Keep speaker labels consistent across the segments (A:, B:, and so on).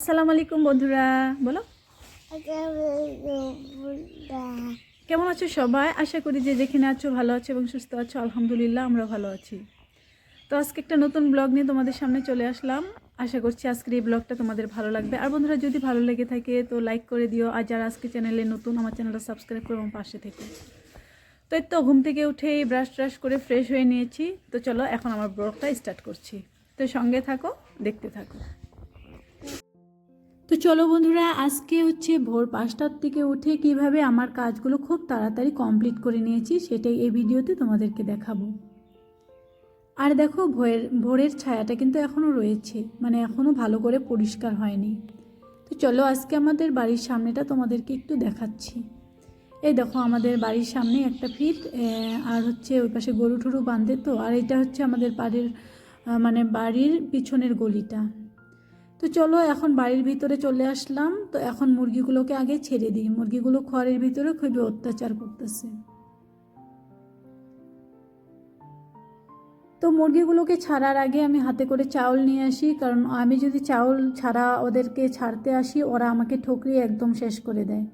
A: আসসালামু আলাইকুম বন্ধুরা, বলো কেমন আছো সবাই? আশা করি যে যেখানে আছো ভালো আছো এবং সুস্থ আছো। আলহামদুলিল্লাহ আমরা ভালো আছি। তো আজকে একটা নতুন ব্লগ নিয়ে তোমাদের সামনে চলে আসলাম। আশা করছি আজকের এই ব্লগটা তোমাদের ভালো লাগবে। আর বন্ধুরা যদি ভালো লেগে থাকে তো লাইক করে দিও, আর যারা আজকে চ্যানেলে নতুন আমার চ্যানেলটা সাবস্ক্রাইব করো এবং পাশে থেকে। তো এই তো ঘুম থেকে উঠেই ব্রাশ ট্রাশ করে ফ্রেশ হয়ে নিয়েছি। তো চলো এখন আমার ব্লগটা স্টার্ট করছি। তো সঙ্গে থাকো, দেখতে থাকো। তো চলো বন্ধুরা, আজকে হচ্ছে ভোর 5টার থেকে উঠে কিভাবে আমার কাজগুলো খুব তাড়াতাড়ি কমপ্লিট করে নিয়েছি সেটাই এই ভিডিওতে তোমাদেরকে দেখাবো। আর দেখো ভোরের ছায়াটা কিন্তু এখনও রয়েছে, মানে এখনও ভালো করে পরিষ্কার হয়নি। তো চলো আজকে আমাদের বাড়ির সামনেটা তোমাদেরকে একটু দেখাচ্ছি। এই দেখো আমাদের বাড়ির সামনে একটা ফিট, আর হচ্ছে ওই পাশে গরু ঠরু বাঁধে। তো আর এটা হচ্ছে আমাদের বাড়ির পিছনের গলিটা। তো চলো এখন বাড়ির ভিতরে চলে আসলাম। তো এখন মুরগিগুলোকে আগে ছেড়ে দিই, মুরগিগুলো খড়ের ভিতরে খুবই অত্যাচার করতেছে। তো মুরগিগুলোকে ছাড়ার আগে আমি হাতে করে চাউল নিয়ে আসি, কারণ আমি যদি চাউল ছাড়া ওদেরকে ছাড়তে আসি ওরা আমাকে ঠকিয়ে একদম শেষ করে দেয়।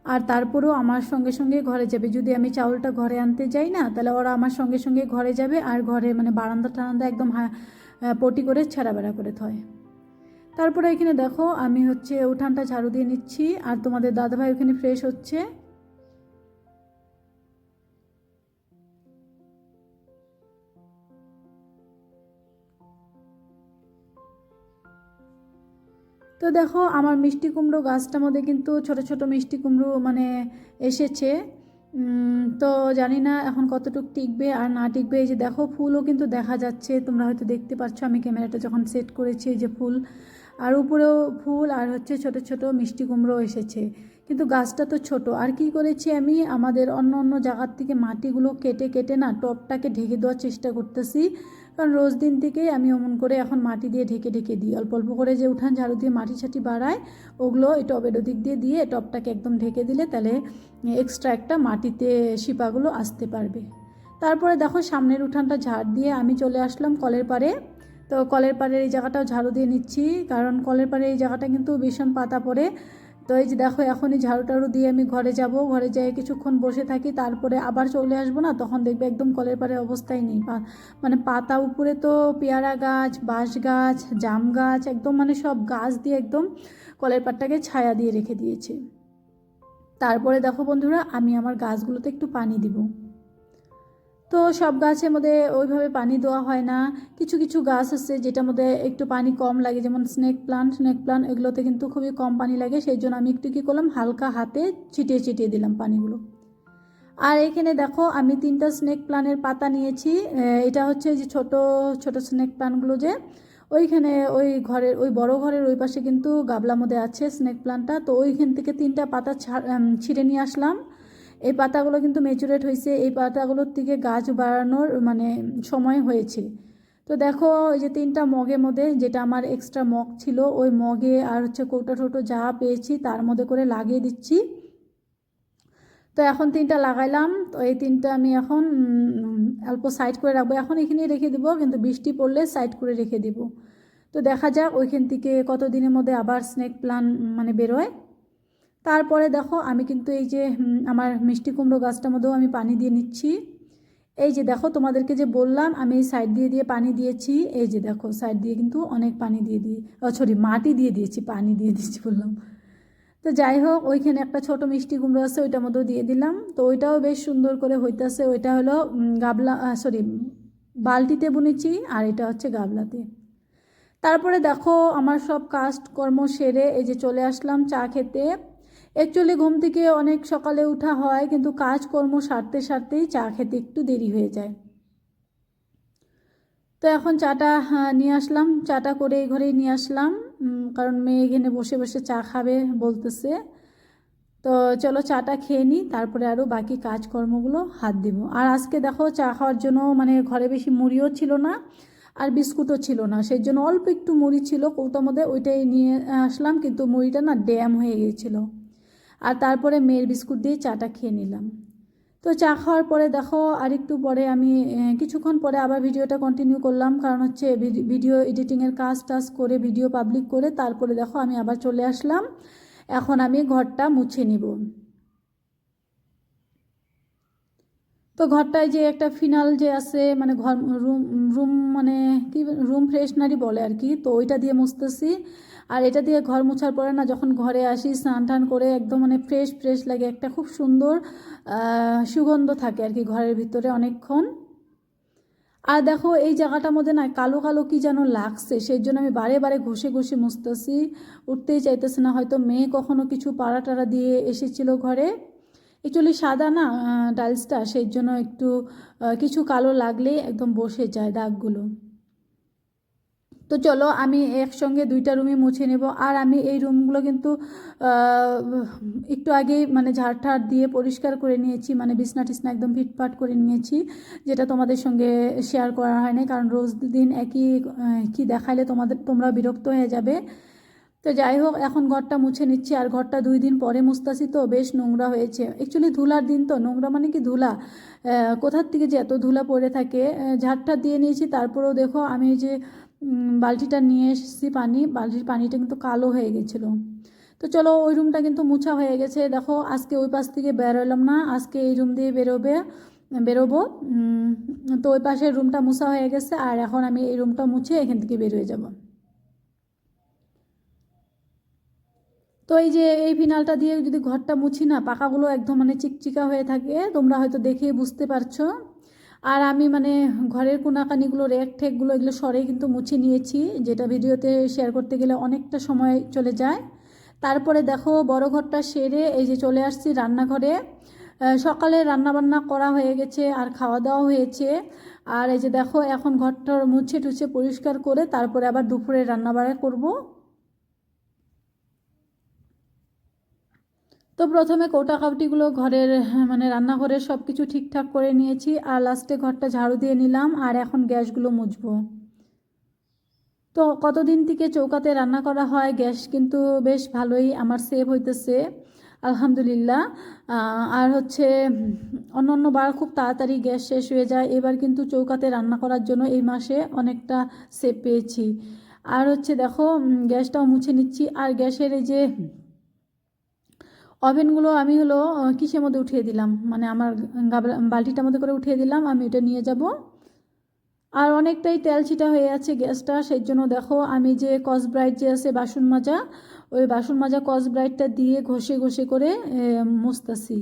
A: আর তারপরেও আমার সঙ্গে সঙ্গে ঘরে যাবে, যদি আমি চাউলটা ঘরে আনতে যাই না তাহলে ওরা আমার সঙ্গে সঙ্গে ঘরে যাবে, আর ঘরে বারান্দা টারান্দা একদম পটি করে ছাড়া বেড়া করে থয়। তারপরে এখানে দেখো আমি হচ্ছে উঠানটা ঝাড়ু দিয়ে নিচ্ছি, আর তোমাদের দাদাভাই ওখানে ফ্রেশ হচ্ছে। তো দেখো আমার মিষ্টি কুমড়ো গাছটার মধ্যে কিন্তু ছোট ছোট মিষ্টি কুমড়ো এসেছে। তো জানি না এখন কতটুকু টিকবে আর না টিকবে। এই যে দেখো ফুলও কিন্তু দেখা যাচ্ছে, তোমরা হয়তো দেখতে পাচ্ছ আমি ক্যামেরাটা যখন সেট করেছি। এই যে ফুল, আর উপরেও ফুল, আর হচ্ছে ছোট ছোট মিষ্টি কুমড়ো এসেছে। কিন্তু গাছটা তো ছোট, আর কি করেছি আমি আমাদের অন্য অন্য জায়গার থেকে মাটিগুলো কেটে কেটে না টবটাকে ঢেকে দেওয়ার চেষ্টা করতেছি। কারণ রোজ দিন থেকেই আমি অমন করে এখন মাটি দিয়ে ঢেকে ঢেকে দিই, অল্প অল্প করে যে উঠান ঝাড়ু দিয়ে মাটি ছাটি বাড়ায় ওগুলো এই টবের ওদিক দিয়ে দিয়ে টবটাকে একদম ঢেকে দিলে তাহলে এক্সট্রা একটা মাটিতে শিপাগুলো আসতে পারবে। তারপরে দেখো সামনের উঠানটা ঝাড় দিয়ে আমি চলে আসলাম কলের পাড়ে। তো কলের পাড়ের এই জায়গাটাও ঝাড়ু দিয়ে নিচ্ছি, কারণ কলের পাড়ের এই জায়গাটা কিন্তু ভীষণ পাতা পড়ে। তো এই যে দেখো এখনই ঝাড়ু টাড়ু দিয়ে আমি ঘরে যাব, ঘরে যেয়ে কিছুক্ষণ বসে থাকি, তারপরে আবার চলে আসবো না, তখন দেখবে একদম কলের পাড়ের অবস্থাই নেই। পাতা উপরে তো পেয়ারা গাছ, বাঁশ গাছ, জাম গাছ, একদম সব গাছ দিয়ে একদম কলের পাড়টাকে ছায়া দিয়ে রেখে দিয়েছে। তারপরে দেখো বন্ধুরা আমি আমার গাছগুলোতে একটু পানি দিব। তো সব গাছের মধ্যে ওইভাবে পানি দেওয়া হয় না, কিছু কিছু গাছ আছে যেটার মধ্যে একটু পানি কম লাগে, যেমন স্নেক প্লান্ট এগুলোতে কিন্তু খুবই কম পানি লাগে। সেই জন্য আমি একটু কী করলাম, হালকা হাতে ছিটিয়ে ছিটিয়ে দিলাম পানিগুলো। আর এখানে দেখো আমি 3টা স্নেক প্লান্টের পাতা নিয়েছি। এটা হচ্ছে যে ছোট ছোট স্নেক প্লান্টগুলো যে ওইখানে ওই বড় ঘরের ওই পাশে কিন্তু গাবলার মধ্যে আছে স্নেক প্লান্টটা। তো ওইখান থেকে 3টা পাতা ছিঁড়ে নিয়ে আসলাম। এই পাতাগুলো কিন্তু ম্যাচুরেট হয়েছে, এই পাতাগুলোর থেকে গাছ বাড়ানোর সময় হয়েছে। তো দেখো এই যে 3টা মগের মধ্যে, যেটা আমার এক্সট্রা মগ ছিল ওই মগে আর হচ্ছে কৌটা টোটো যা পেয়েছি তার মধ্যে করে লাগিয়ে দিচ্ছি। তো এখন 3টা লাগাইলাম। তো এই 3টা আমি এখন অল্প সাইড করে রাখবো, এখন এখানেই রেখে দিব, কিন্তু বৃষ্টি পড়লে সাইড করে রেখে দিব। তো দেখা যাক ওইখান থেকে কত দিনের মধ্যে আবার স্নেক প্লান্ট বেরোয়। তারপরে দেখো আমি কিন্তু এই যে আমার মিষ্টি কুমড়ো গাছটার মধ্যেও আমি পানি দিয়ে নিচ্ছি। এই যে দেখো তোমাদেরকে যে বললাম আমি এই সাইড দিয়ে দিয়ে পানি দিয়েছি, এই যে দেখো সাইড দিয়ে কিন্তু অনেক পানি মাটি দিয়ে দিয়েছি, পানি দিয়ে দিচ্ছি বললাম। তো যাই হোক ওইখানে একটা ছোট মিষ্টি কুমড়ো আছে, ওইটার মধ্যেও দিয়ে দিলাম। তো ওইটাও বেশ সুন্দর করে হইতেছে। ওইটা হলো বালতিতে বুনেছি, আর এটা হচ্ছে গাবলাতে। তারপরে দেখো আমার সব কাজকর্ম সেরে এই যে চলে আসলাম চা খেতে। অ্যাকচুয়ালি ঘুম থেকে অনেক সকালে উঠা হয়, কিন্তু কাজকর্ম সারতে সারতেই চা খেতে একটু দেরি হয়ে যায়। তো এখন চাটা নিয়ে আসলাম, চাটা করে এই ঘরেই নিয়ে আসলাম, কারণ মেয়ে এখানে বসে বসে চা খাবে বলতেছে। তো চলো চাটা খেয়ে নিই, তারপরে আরও বাকি কাজকর্মগুলো হাত দিব। আর আজকে দেখো চা খাওয়ার জন্য ঘরে বেশি মুড়িও ছিল না আর বিস্কুটও ছিল না, সেই জন্য অল্প একটু মুড়ি ছিল কৌটার মধ্যে, ওইটাই নিয়ে আসলাম, কিন্তু মুড়িটা না ড্যাম হয়ে গিয়েছিলো। আর তারপরে মেয়ের বিস্কুট দিয়ে চাটা খেয়ে নিলাম। তো চা খাওয়ার পরে দেখো আরেকটু পরে আমি কিছুক্ষণ পরে আবার ভিডিওটা কন্টিনিউ করলাম, কারণ হচ্ছে ভিডিও এডিটিংয়ের কাজ টাজ করে ভিডিও পাবলিক করে তারপরে দেখো আমি আবার চলে আসলাম। এখন আমি ঘরটা মুছে নিব। তো ঘরটায় যে একটা ফিনাল যে আছে মানে ঘর রুম রুম মানে কি রুম ফ্রেশনারই বলে আর কি, তো ওইটা দিয়ে মুছতেছি। আর এটা দিয়ে ঘর মোছার পরে না যখন ঘরে আসি স্নান টান করে একদম মানে ফ্রেশ ফ্রেশ লাগে, একটা খুব সুন্দর সুগন্ধ থাকে আর কি ঘরের ভিতরে অনেকক্ষণ। আর দেখো এই জায়গাটার মধ্যে না কালো কালো কি যেন লাগছে, সেই জন্য আমি বারে বারে ঘষে ঘষে মুছতেছি, উঠতেই চাইতেছে না। হয়তো মেয়ে কখনো কিছু পাড়া টাড়া দিয়ে এসেছিল ঘরে, অ্যাকচুয়ালি সাদা না টাইলসটা, সেই জন্য একটু কিছু কালো লাগলে একদম বসে যায় দাগগুলো। তো চলো আমি একসঙ্গে দুইটা রুমই মুছে নেব। আর আমি এই রুমগুলো কিন্তু একটু আগেই মানে ঝাড় ঠাড় দিয়ে পরিষ্কার করে নিয়েছি, মানে বিছনা টিছনা একদম ফিটফাট করে নিয়েছি, যেটা তোমাদের সঙ্গে শেয়ার করা হয়নি, কারণ রোজ দিন একই কি দেখাইলে তোমরা বিরক্ত হয়ে যাবে। তো যাই হোক এখন ঘরটা মুছে নিচ্ছি। আর ঘরটা 2 দিন পরে মুছতাছি, তো বেশ নোংরা হয়েছে। অ্যাকচুয়ালি ধুলার দিন, তো নোংরা মানে কি ধুলা, কোথার থেকে যে এত ধুলা পড়ে থাকে। ঝাড়টা দিয়ে নিয়েছি, তারপরেও দেখো আমি যে বালতিটা নিয়ে এসেছি বালতির পানিটা কিন্তু কালো হয়ে গেছিলো। তো চলো ওই রুমটা কিন্তু মুছা হয়ে গেছে। দেখো আজকে ওই পাশ থেকে বেরোলাম না, আজকে এই রুম দিয়ে বেরোবো। তো ওই পাশের রুমটা মুছা হয়ে গেছে, আর এখন আমি এই রুমটা মুছে এখান থেকে বের হয়ে যাব। তো এই যে এই ফিনালটা দিয়ে যদি ঘরটা মুছি না, পাকাগুলো একদম মানে চিকচিকা হয়ে থাকে, তোমরা হয়তো দেখে বুঝতে পারছো। আর আমি মানে ঘরের কোনাকানিগুলো রেক ঠেকগুলো এগুলো সরে কিন্তু মুছে নিয়েছি, যেটা ভিডিওতে শেয়ার করতে গেলে অনেকটা সময় চলে যায়। তারপরে দেখো বড় ঘরটা সেরে এই যে চলে আসছি রান্নাঘরে। সকালে রান্নাবান্না করা হয়ে গেছে আর খাওয়া দাওয়া হয়েছে। আর এই যে দেখো এখন ঘরটা মুছে টুছে পরিষ্কার করে তারপরে আবার দুপুরে রান্নাবাড়া করব। তো প্রথমে কৌটাকাউটিগুলো ঘরের মানে রান্নাঘরের সব কিছু ঠিকঠাক করে নিয়েছি, আর লাস্টে ঘরটা ঝাড়ু দিয়ে নিলাম। আর এখন গ্যাসগুলো মুছবো। তো কতদিন থেকে চৌকাতে রান্না করা হয়, গ্যাস কিন্তু বেশ ভালোই আমার সেভ হইতেছে আলহামদুলিল্লাহ। আর হচ্ছে অন্য বার খুব তাড়াতাড়ি গ্যাস শেষ হয়ে যায়, এবার কিন্তু চৌকাতে রান্না করার জন্য এই মাসে অনেকটা সেভ পেয়েছি। আর হচ্ছে দেখো গ্যাসটাও মুছে নিচ্ছি। আর গ্যাসের এই যে ওভেনগুলো আমি হলো কিসের মধ্যে উঠিয়ে দিলাম, মানে আমার বালতিটার মধ্যে করে উঠিয়ে দিলাম, আমি এটা নিয়ে যাব। আর অনেকটাই তেল ছিটা হয়ে আছে গ্যাসটা, সেই জন্য দেখো আমি যে কসব্রাইট যে আছে বাসন মাজা, ওই বাসন মাজা কসব্রাইটটা দিয়ে ঘষে ঘষে করে মুছতাছি।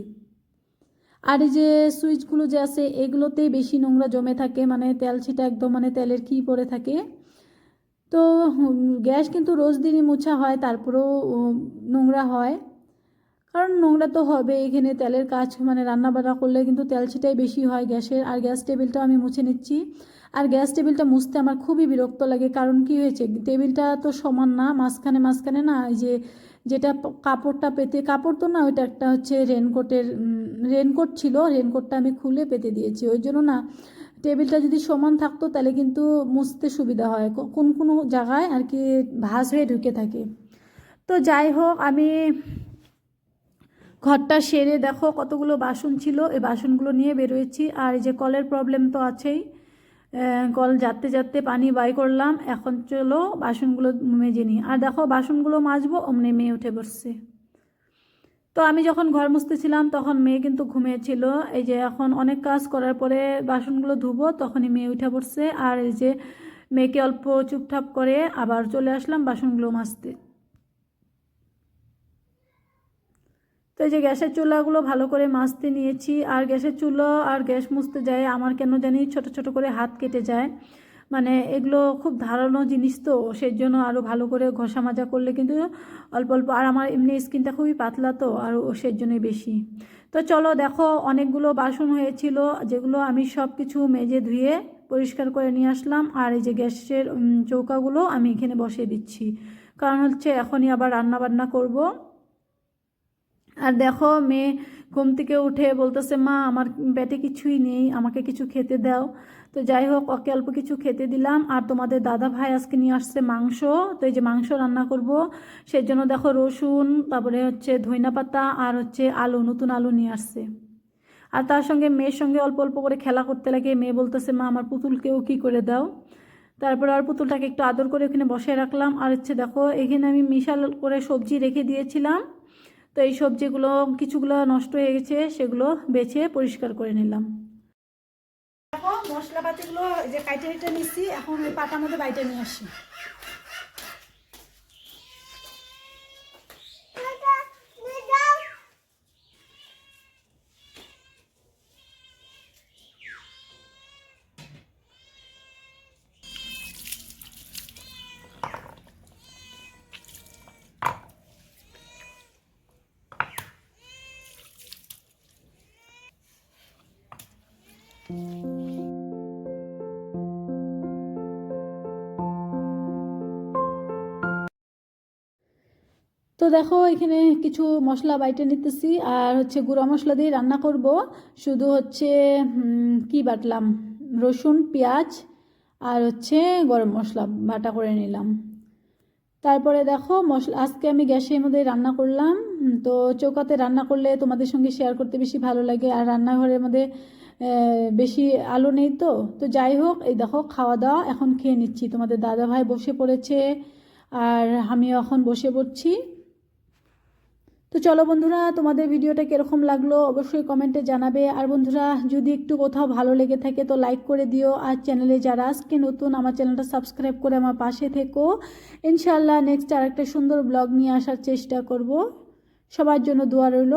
A: আর এই যে সুইচগুলো যে আছে এগুলোতেই বেশি নোংরা জমে থাকে, মানে তেল ছিটা একদম মানে তেলের কি পড়ে থাকে। তো গ্যাস কিন্তু রোজ দিনই মোছা হয়, তারপরেও নোংরা হয়, কারণ নোংরা তো হবে। এখানে তেলের কাজ মানে রান্না বান্না করলে কিন্তু তেল ছিটাই বেশি হয় গ্যাসের। আর গ্যাস টেবিলটাও আমি মুছে নিচ্ছি। আর গ্যাস টেবিলটা মুছতে আমার খুবই বিরক্ত লাগে, কারণ কি হয়েছে টেবিলটা তো সমান না, মাঝখানে মাঝখানে না এই যে যেটা কাপড়টা পেতে, কাপড় তো না ওইটা একটা হচ্ছে রেনকোট ছিল, রেনকোটটা আমি খুলে পেতে দিয়েছি। ওই জন্য না টেবিলটা যদি সমান থাকতো তাহলে কিন্তু মুছতে সুবিধা হয়, কোনো জায়গায় আর কি ভাঁজ হয়ে ঢুকে থাকে। তো যাই হোক আমি ঘরটা সেরে দেখো কতগুলো বাসন ছিল, এই বাসনগুলো নিয়ে বেরোয়েছি। আর এই যে কলের প্রবলেম তো আছেই, কল যাতে যাতে পানি বাই করলাম। এখন চলো বাসনগুলো মেজে নিই। আর দেখো বাসনগুলো মাজবো অমনি মেয়ে উঠে বসছে। তো আমি যখন ঘর মুছতেছিলাম তখন মেয়ে কিন্তু ঘুমিয়েছিল। এই যে এখন অনেক কাজ করার পরে বাসনগুলো ধুবো তখনই মেয়ে উঠে পড়ছে। আর এই যে মেয়েকে অল্প চুপঠাপ করে আবার চলে আসলাম বাসনগুলো মাজতে। তো এই যে গ্যাসের চুলাগুলো ভালো করে মাজতে নিয়েছি। আর গ্যাসের চুলো আর গ্যাস মুছতে যায় আমার কেন জানি ছোট ছোট করে হাত কেটে যায়, মানে এগুলো খুব ধারালো জিনিস, তো সেই জন্য আরও ভালো করে ঘষা মাজা করলে কিন্তু অল্প অল্প। আর আমার এমনি স্কিনটা খুবই পাতলা, তো আর সেই জন্যই বেশি। তো চলো দেখো অনেকগুলো বাসন হয়েছিল, যেগুলো আমি সব কিছু মেজে ধুয়ে পরিষ্কার করে নিয়ে আসলাম। আর এই যে গ্যাসের চৌকাগুলো আমি এখানে বসিয়ে দিচ্ছি, কারণ হচ্ছে এখনই আবার রান্না বান্না করব। আর দেখো মেয়ে ঘুম থেকে উঠে বলতেছে মা আমার পেটে কিছুই নেই, আমাকে কিছু খেতে দাও। তো যাই হোক ওকে অল্প কিছু খেতে দিলাম। আর তোমাদের দাদা ভাই আজকে নিয়ে আসছে মাংস, তো এই যে মাংস রান্না করব, সেই জন্য দেখো রসুন, তারপরে হচ্ছে ধইনা পাতা আর হচ্ছে আলু, নতুন আলু নিয়ে আসছে। আর তার সঙ্গে মেয়ের সঙ্গে অল্প অল্প করে খেলা করতে লাগে। মেয়ে বলতেছে, মা আমার পুতুলকেও কি করে দাও। তারপর আর পুতুলটাকে একটু আদর করে ওখানে বসায় রাখলাম। আর হচ্ছে দেখো এখানে আমি মিশাল করে সবজি রেখে দিয়েছিলাম, তো এই সবজিগুলো কিছুগুলো নষ্ট হয়ে গেছে, সেগুলো বেছে পরিষ্কার করে নিলাম। দেখো মশলাপাতিগুলো যে কাইটে কেটে নিচ্ছি, এখন ওই পাতার মধ্যে বাইটে নিয়ে আসি। তো দেখো এখানে কিছু মশলা বাইটে নিতেছি, আর হচ্ছে গুঁড়া মশলা দিয়ে রান্না করব। শুধু হচ্ছে কি বাটলাম, রসুন পেঁয়াজ আর হচ্ছে গরম মশলা বাটা করে নিলাম। তারপরে দেখো মশলা আজকে আমি গ্যাসের মধ্যে রান্না করলাম। তো চৌকাতে রান্না করলে তোমাদের সঙ্গে শেয়ার করতে বেশি ভালো লাগে, আর রান্নাঘরের মধ্যে বেশি আলো নেই। তো তো যাই হোক, এই দেখো খাওয়া দাওয়া এখন খেয়ে নিচ্ছি। তোমাদের দাদা ভাই বসে পড়েছে আর আমিও এখন বসে পড়ছি। তো চলো বন্ধুরা, তোমাদের ভিডিওটা কীরকম লাগলো অবশ্যই কমেন্টে জানাবে। আর বন্ধুরা যদি একটু কোথাও ভালো লেগে থাকে তো লাইক করে দিও, আর চ্যানেলে যারা আজকে নতুন আমার চ্যানেলটা সাবস্ক্রাইব করে আমার পাশে থেকো। ইনশাআল্লাহ নেক্সট আরেকটা সুন্দর ব্লগ নিয়ে আসার চেষ্টা করব। সবার জন্য দোয়া রইল।